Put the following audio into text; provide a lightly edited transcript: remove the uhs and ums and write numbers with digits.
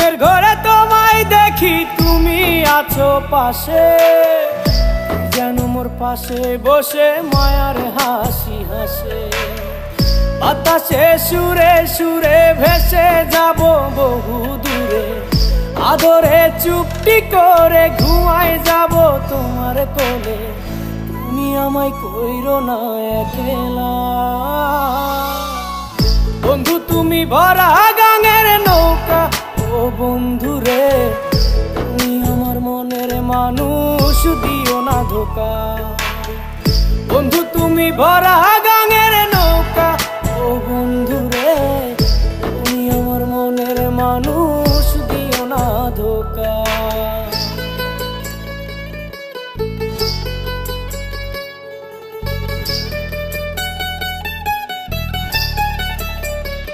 ঘুমের ঘরে তোমায় দেখি, তুমি আছো পাশে, যেন মোর পাশে বসে মায়ার হাসি হাসে। বাতাসে সুরে সুরে ভেসে যাব বহু দূরে, আদরে চুপটি করে ঘুমায় যাব তোমার কোলে। তুমি আমায় কইরো না একলা বন্ধু, তুমি ভরা গাঙের নৌকা। ও বন্ধু রে, তুমি আমার মনের মানুষ, দিও না ধোকা। বন্ধু তুমি ভরা গাঙের